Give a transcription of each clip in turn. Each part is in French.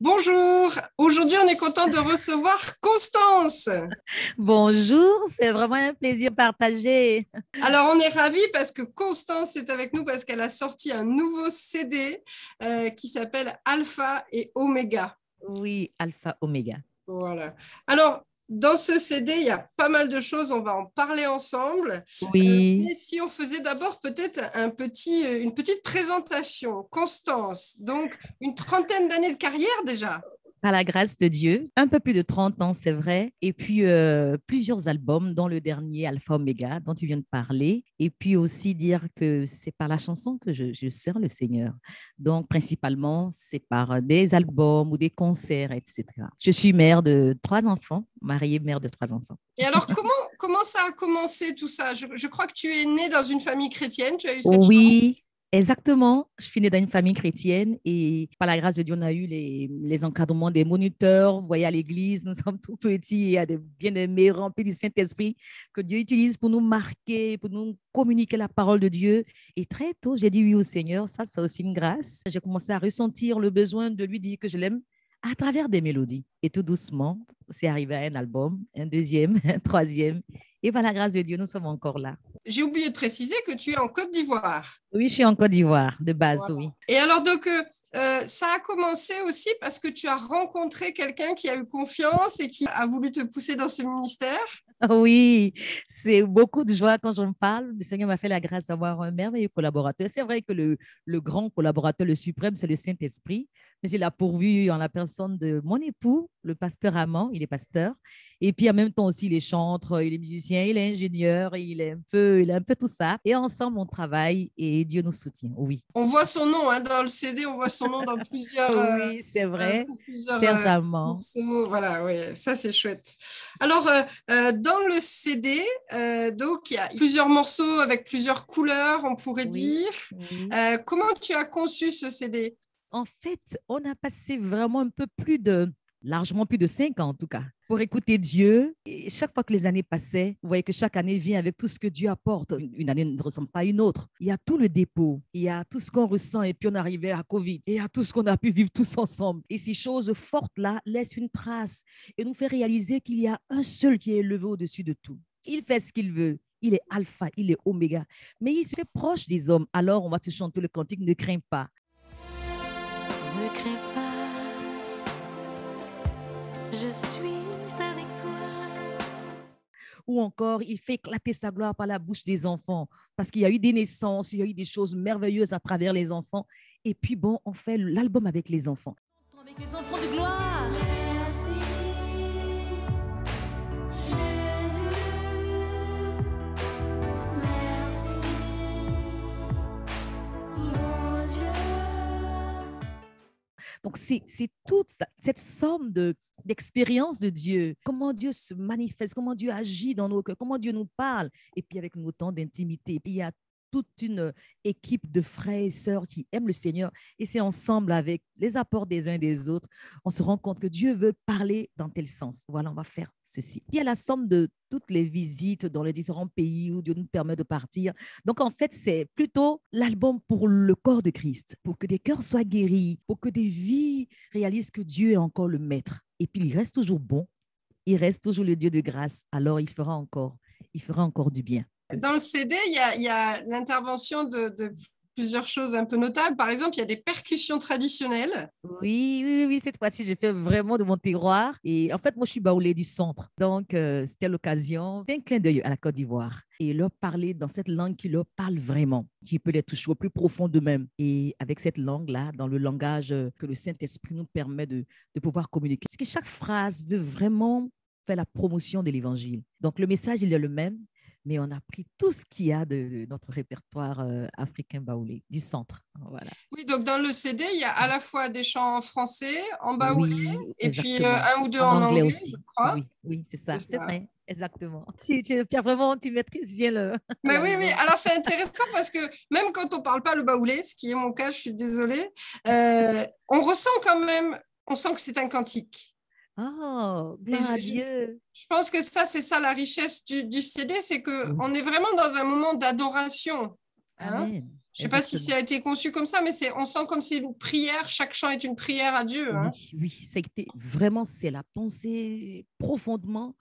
Bonjour, aujourd'hui on est content de recevoir Constance. Bonjour, c'est vraiment un plaisir partagé. Alors on est ravis parce que Constance est avec nous parce qu'elle a sorti un nouveau CD qui s'appelle Alpha et Oméga. Oui, Alpha Oméga. Voilà. Alors dans ce CD, il y a pas mal de choses, on va en parler ensemble. Oui, Mais si on faisait d'abord peut-être une petite présentation. Constance, donc une trentaine d'années de carrière déjà. par la grâce de Dieu, un peu plus de 30 ans, c'est vrai. Et puis, plusieurs albums, dont le dernier, Alpha Oméga, dont tu viens de parler. Et puis aussi dire que c'est par la chanson que je sers le Seigneur. Donc, principalement, c'est par des albums ou des concerts, etc. Je suis mère de 3 enfants, mariée, mère de 3 enfants. Et alors, comment ça a commencé tout ça? Je crois que tu es née dans une famille chrétienne, tu as eu cette chance. Oui, exactement. Je suis née dans une famille chrétienne et par la grâce de Dieu, on a eu les encadrements des moniteurs. Vous voyez, à l'église, nous sommes tout petits, il y a des bien-aimés remplis du Saint-Esprit que Dieu utilise pour nous marquer, pour nous communiquer la parole de Dieu. Et très tôt, j'ai dit oui au Seigneur. Ça, c'est aussi une grâce. J'ai commencé à ressentir le besoin de lui dire que je l'aime à travers des mélodies. Et tout doucement, c'est arrivé à un album, un deuxième, un troisième. Et par la grâce de Dieu, nous sommes encore là. J'ai oublié de préciser que tu es en Côte d'Ivoire. Oui, je suis en Côte d'Ivoire, de base, Voilà. oui. Et alors, donc, ça a commencé aussi parce que tu as rencontré quelqu'un qui a eu confiance et qui a voulu te pousser dans ce ministère. Oui, c'est beaucoup de joie quand j'en parle. Le Seigneur m'a fait la grâce d'avoir un merveilleux collaborateur. C'est vrai que le grand collaborateur, le suprême, c'est le Saint-Esprit, mais il a pourvu en la personne de mon époux, le pasteur Amand, il est pasteur, et puis en même temps aussi il est chantre, il est musicien, il est ingénieur, il est un peu tout ça. Et ensemble on travaille et Dieu nous soutient. Oui, On voit son nom hein, dans le CD, on voit son nom dans oui, c'est vrai. plusieurs Serge Amand. morceaux. Voilà, oui, ça c'est chouette. Alors, dans le CD, donc il y a plusieurs morceaux avec plusieurs couleurs, on pourrait Oui, dire. oui. Comment tu as conçu ce CD? En fait, on a passé vraiment largement plus de 5 ans en tout cas, pour écouter Dieu. Et chaque fois que les années passaient, vous voyez que chaque année vient avec tout ce que Dieu apporte. Une année ne ressemble pas à une autre. Il y a tout le dépôt, il y a tout ce qu'on ressent et puis on arrivait à Covid, et il y a tout ce qu'on a pu vivre tous ensemble. Et ces choses fortes-là laissent une trace et nous fait réaliser qu'il y a un seul qui est élevé au-dessus de tout. Il fait ce qu'il veut. Il est alpha, il est oméga, mais il se fait proche des hommes. Alors on va te chanter le cantique, ne crains pas. Ne crains pas, je suis avec toi. Ou encore, il fait éclater sa gloire par la bouche des enfants, parce qu'il y a eu des naissances, il y a eu des choses merveilleuses à travers les enfants. Et puis, bon, on fait l'album avec les enfants. Avec les enfants de gloire. Merci, Jésus. Merci, mon Dieu. Donc, c'est toute cette somme d'expérience de Dieu, comment Dieu se manifeste, comment Dieu agit dans nos cœurs, comment Dieu nous parle, et puis avec nos temps d'intimité. Et puis, il y a toute une équipe de frères et sœurs qui aiment le Seigneur, et c'est ensemble avec les apports des uns et des autres, on se rend compte que Dieu veut parler dans tel sens. Voilà, on va faire ceci. Il y a la somme de toutes les visites dans les différents pays où Dieu nous permet de partir. Donc, en fait, c'est plutôt l'album pour le corps de Christ, pour que des cœurs soient guéris, pour que des vies réalisent que Dieu est encore le maître. Et puis, il reste toujours bon, il reste toujours le Dieu de grâce. Alors, il fera encore du bien. Dans le CD, il y a l'intervention de plusieurs choses un peu notables. Par exemple, il y a des percussions traditionnelles. Oui, oui, oui, cette fois-ci, j'ai fait vraiment de mon terroir. Et en fait, moi, je suis baoulée du centre. Donc, c'était l'occasion d'un clin d'œil à la Côte d'Ivoire et leur parler dans cette langue qui leur parle vraiment, qui peut les toucher au plus profond d'eux-mêmes. Et avec cette langue-là, dans le langage que le Saint-Esprit nous permet de pouvoir communiquer. Parce que chaque phrase veut vraiment faire la promotion de l'Évangile. Donc, le message, il est le même, mais on a pris tout ce qu'il y a de notre répertoire africain baoulé, du centre. Voilà. Oui, donc dans le CD, il y a à la fois des chants en français, en baoulé, Oui, et puis exactement. un ou deux En en anglais anglais, je aussi. crois. Oui, oui, c'est C'est ça. C'est ça. vrai. Exactement. Tu maîtrises bien Mais oui, oui. l'album. Alors c'est intéressant parce que même quand on parle pas le baoulé, ce qui est mon cas, je suis désolée, on ressent quand même, on sent que c'est un cantique. Oh, Et gloire à Dieu. je pense que ça, c'est ça la richesse du CD, c'est que Oui. on est vraiment dans un moment d'adoration. Hein. Amen. Je ne sais pas si Exactement. ça a été conçu comme ça, mais on sent comme c'est une prière. Chaque chant est une prière à Dieu. Hein. Oui, oui, vraiment, c'est la pensée profondément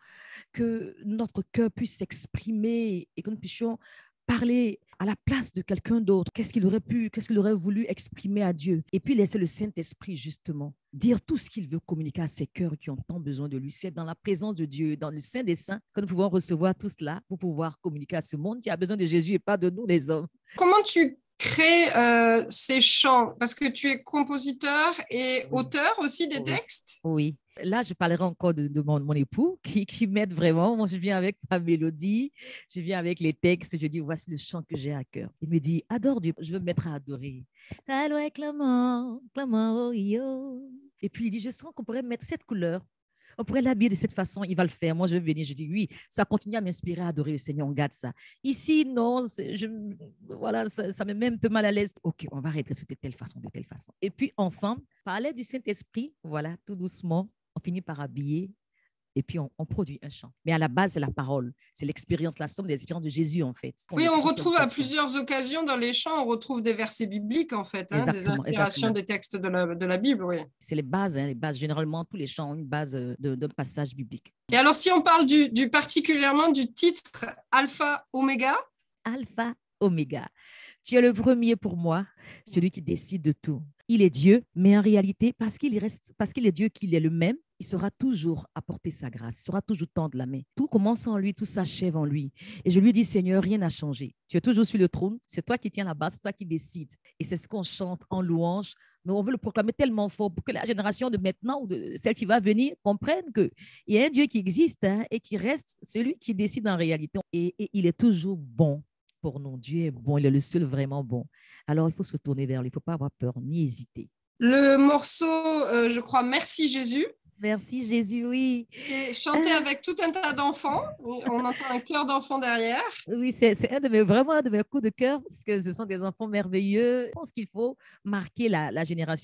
que notre cœur puisse s'exprimer et que nous puissions parler à la place de quelqu'un d'autre. Qu'est-ce qu'il aurait voulu exprimer à Dieu? Et puis laisser le Saint-Esprit, justement, dire tout ce qu'il veut communiquer à ces cœurs qui ont tant besoin de lui. C'est dans la présence de Dieu, dans le Saint des Saints, que nous pouvons recevoir tout cela pour pouvoir communiquer à ce monde qui a besoin de Jésus et pas de nous, les hommes. Comment tu crées ces chants? Parce que tu es compositeur et Oui. auteur aussi des Oui. textes. Oui. Là, je parlerai encore de mon époux qui m'aide vraiment. Moi, je viens avec ma mélodie, je viens avec les textes, je dis, voici le chant que j'ai à cœur. Il me dit, adore Dieu, je veux me mettre à adorer. Alloué, clamant, clamant, oh, yo. Et puis, il dit, je sens qu'on pourrait mettre cette couleur. On pourrait l'habiller de cette façon, il va le faire. Moi, je vais venir, je dis oui, ça continue à m'inspirer à adorer le Seigneur, on garde ça. Ici, non, voilà, ça me met un peu mal à l'aise. OK, on va arrêter de telle façon, de telle façon. Et puis, ensemble, par l'aide du Saint-Esprit, voilà, tout doucement, on finit par habiller et puis on produit un chant. Mais à la base, c'est la parole, c'est l'expérience, la somme des expériences de Jésus, en fait. Oui, on écrit retrouve comme à ça. plusieurs occasions dans les chants, on retrouve des versets bibliques, en fait, hein, des Exactement, inspirations exactement. des textes de la Bible. Oui. C'est les bases, hein, les bases. Généralement, tous les chants ont une base d'un passage biblique. Et alors, si on parle particulièrement du titre Alpha Oméga, Alpha, Oméga. Tu es le premier pour moi, celui qui décide de tout. Il est Dieu, mais en réalité, parce qu'il est Dieu, qu'il est le même, il sera toujours apporter sa grâce, il sera toujours tendre la main. Tout commence en lui, tout s'achève en lui. Et je lui dis, Seigneur, rien n'a changé. Tu es toujours sur le trône, c'est toi qui tiens la base, c'est toi qui décides. Et c'est ce qu'on chante en louange, mais on veut le proclamer tellement fort pour que la génération de maintenant ou de celle qui va venir comprenne qu'il y a un Dieu qui existe, hein, et qui reste celui qui décide en réalité. Et il est toujours bon pour nous. Dieu est bon, il est le seul vraiment bon. Alors, il faut se tourner vers lui, il ne faut pas avoir peur ni hésiter. le morceau, je crois, Merci Jésus, Merci Jésus, oui. est chanté avec tout un tas d'enfants. On entend un chœur d'enfants derrière. Oui, c'est vraiment un de mes coups de cœur parce que ce sont des enfants merveilleux. Je pense qu'il faut marquer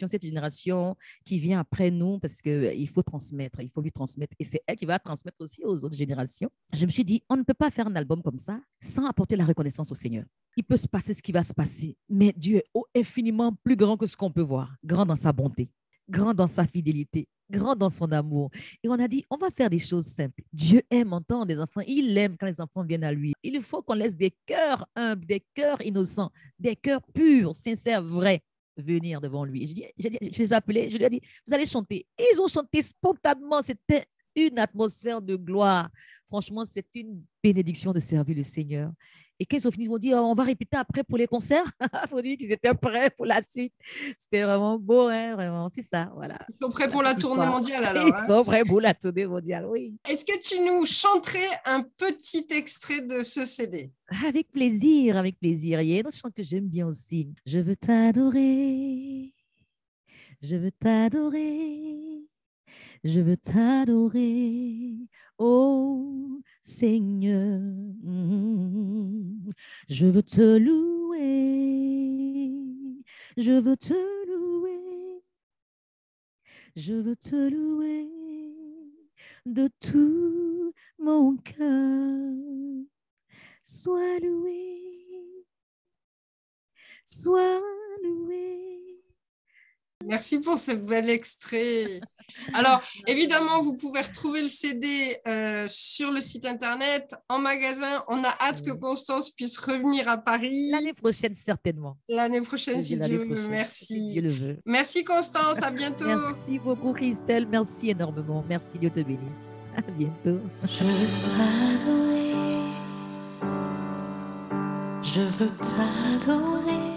cette génération qui vient après nous parce qu'il faut transmettre, il faut lui transmettre. Et c'est elle qui va transmettre aussi aux autres générations. Je me suis dit, on ne peut pas faire un album comme ça sans apporter la reconnaissance au Seigneur. Il peut se passer ce qui va se passer, mais Dieu est infiniment plus grand que ce qu'on peut voir, grand dans sa bonté, grand dans sa fidélité, grand dans son amour. Et on a dit, on va faire des choses simples. Dieu aime entendre des enfants. Il aime quand les enfants viennent à lui. Il faut qu'on laisse des cœurs humbles, des cœurs innocents, des cœurs purs, sincères, vrais venir devant lui. Et je les ai appelés, je lui ai dit, vous allez chanter. Et ils ont chanté spontanément. C'était une atmosphère de gloire. Franchement, c'est une bénédiction de servir le Seigneur. Et quand ils ont fini, ils vont dire, on va répéter après pour les concerts. Il faut dire qu'ils étaient prêts pour la suite. C'était vraiment beau, hein, vraiment. C'est ça, voilà. Ils sont prêts pour la tournée mondiale alors. Ils sont prêts pour la tournée mondiale, oui. Est-ce que tu nous chanterais un petit extrait de ce CD? Avec plaisir, avec plaisir. Il y a une autre chante que j'aime bien aussi. Je veux t'adorer. Je veux t'adorer. Je veux t'adorer, oh Seigneur. Je veux te louer. Je veux te louer. Je veux te louer de tout mon cœur. Sois loué. Sois loué. Merci pour ce bel extrait. Alors, évidemment, vous pouvez retrouver le CD sur le site internet, en magasin. On a hâte que Constance puisse revenir à Paris. L'année prochaine, certainement. L'année prochaine, si Dieu veut. Si Merci. Dieu le veut. Merci, Constance. À bientôt. Merci beaucoup, Christelle. Merci énormément. Merci, Dieu te bénisse. À bientôt. Je veux t'adorer. Je veux t'adorer.